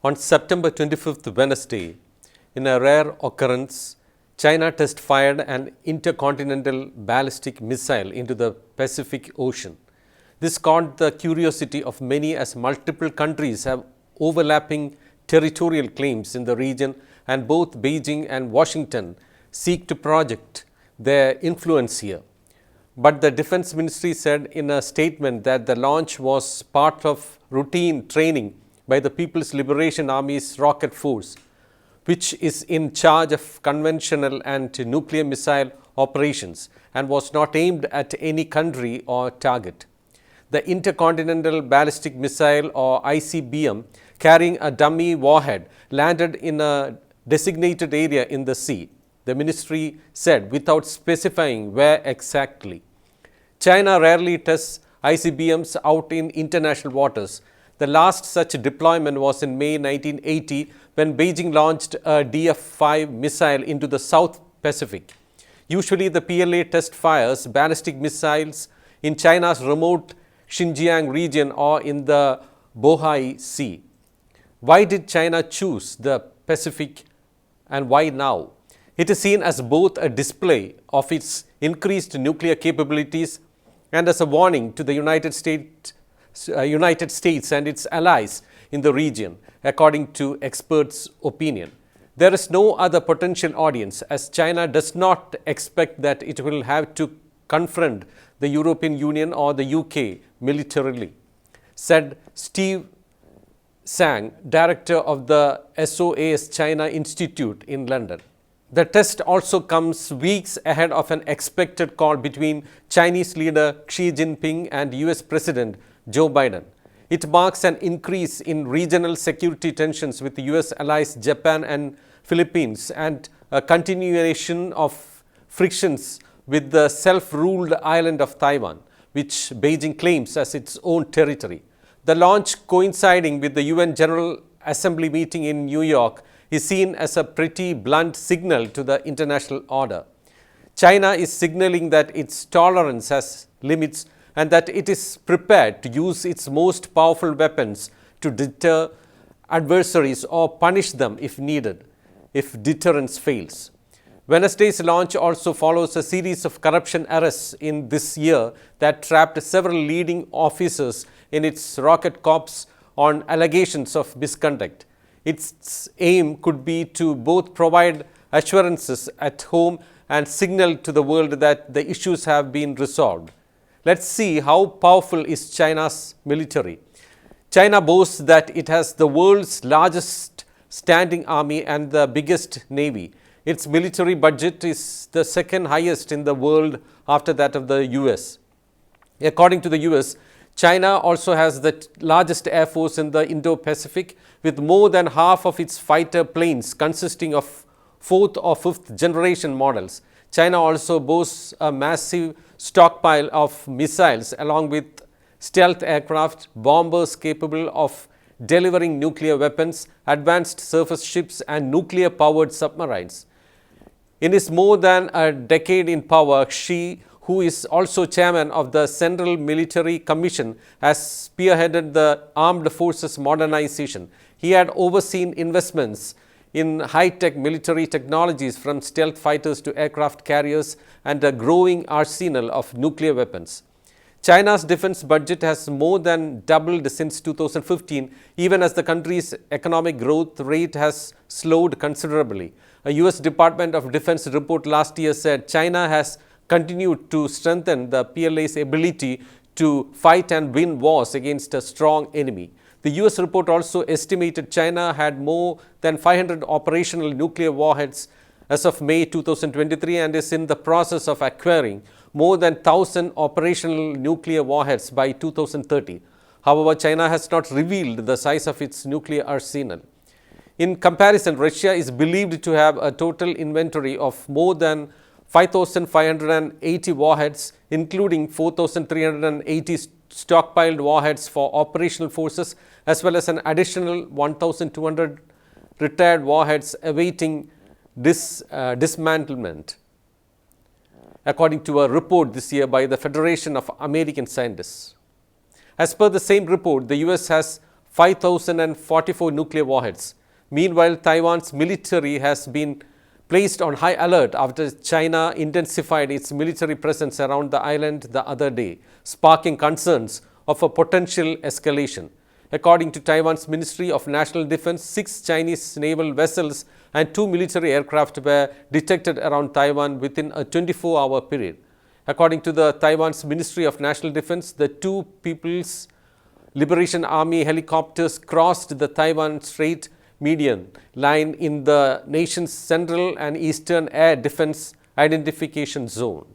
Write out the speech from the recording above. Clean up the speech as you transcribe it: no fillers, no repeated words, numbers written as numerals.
On September 25th, Wednesday, in a rare occurrence, China test-fired an intercontinental ballistic missile into the Pacific Ocean. This caught the curiosity of many as multiple countries have overlapping territorial claims in the region, and both Beijing and Washington seek to project their influence here. But the Defense Ministry said in a statement that the launch was part of routine training by the People's Liberation Army's rocket force, which is in charge of conventional and nuclear missile operations and was not aimed at any country or target. The Intercontinental Ballistic Missile, or ICBM, carrying a dummy warhead, landed in a designated area in the sea, the ministry said, without specifying where exactly. China rarely tests ICBMs out in international waters. The last such deployment was in May 1980 when Beijing launched a DF-5 missile into the South Pacific. Usually the PLA test fires ballistic missiles in China's remote Xinjiang region or in the Bohai Sea. Why did China choose the Pacific and why now? It is seen as both a display of its increased nuclear capabilities and as a warning to the United States and its allies in the region, according to experts' opinion. There is no other potential audience, as China does not expect that it will have to confront the European Union or the UK militarily, said Steve Sang, director of the SOAS China Institute in London. The test also comes weeks ahead of an expected call between Chinese leader Xi Jinping and US President Joe Biden. It marks an increase in regional security tensions with US allies Japan and Philippines and a continuation of frictions with the self-ruled island of Taiwan, which Beijing claims as its own territory. The launch, coinciding with the UN General Assembly meeting in New York, is seen as a pretty blunt signal to the international order. China is signaling that its tolerance has limits and that it is prepared to use its most powerful weapons to deter adversaries or punish them if needed, if deterrence fails. Wednesday's launch also follows a series of corruption arrests in this year that trapped several leading officers in its rocket corps on allegations of misconduct. Its aim could be to both provide assurances at home and signal to the world that the issues have been resolved. Let's see how powerful is China's military. China boasts that it has the world's largest standing army and the biggest navy. Its military budget is the second highest in the world after that of the US. According to the US, China also has the largest air force in the Indo-Pacific, with more than half of its fighter planes consisting of 4th or 5th generation models. China also boasts a massive stockpile of missiles along with stealth aircraft, bombers capable of delivering nuclear weapons, advanced surface ships and nuclear-powered submarines. In his more than a decade in power, Xi, who is also chairman of the Central Military Commission, has spearheaded the armed forces modernization. He had overseen investments in high-tech military technologies from stealth fighters to aircraft carriers and a growing arsenal of nuclear weapons. China's defense budget has more than doubled since 2015, even as the country's economic growth rate has slowed considerably. A US Department of Defense report last year said China has continued to strengthen the PLA's ability to fight and win wars against a strong enemy. The US report also estimated China had more than 500 operational nuclear warheads as of May 2023 and is in the process of acquiring more than 1,000 operational nuclear warheads by 2030. However, China has not revealed the size of its nuclear arsenal. In comparison, Russia is believed to have a total inventory of more than 5,580 warheads, including 4,380 stockpiled warheads for operational forces, as well as an additional 1,200 retired warheads awaiting dismantlement, according to a report this year by the Federation of American Scientists. As per the same report, the US has 5,044 nuclear warheads. Meanwhile, Taiwan's military has been placed on high alert after China intensified its military presence around the island the other day, sparking concerns of a potential escalation. According to Taiwan's Ministry of National Defense, 6 Chinese naval vessels and 2 military aircraft were detected around Taiwan within a 24-hour period. According to the Taiwan's Ministry of National Defense, the 2 People's Liberation Army helicopters crossed the Taiwan Strait median line in the nation's central and eastern air defense identification zone.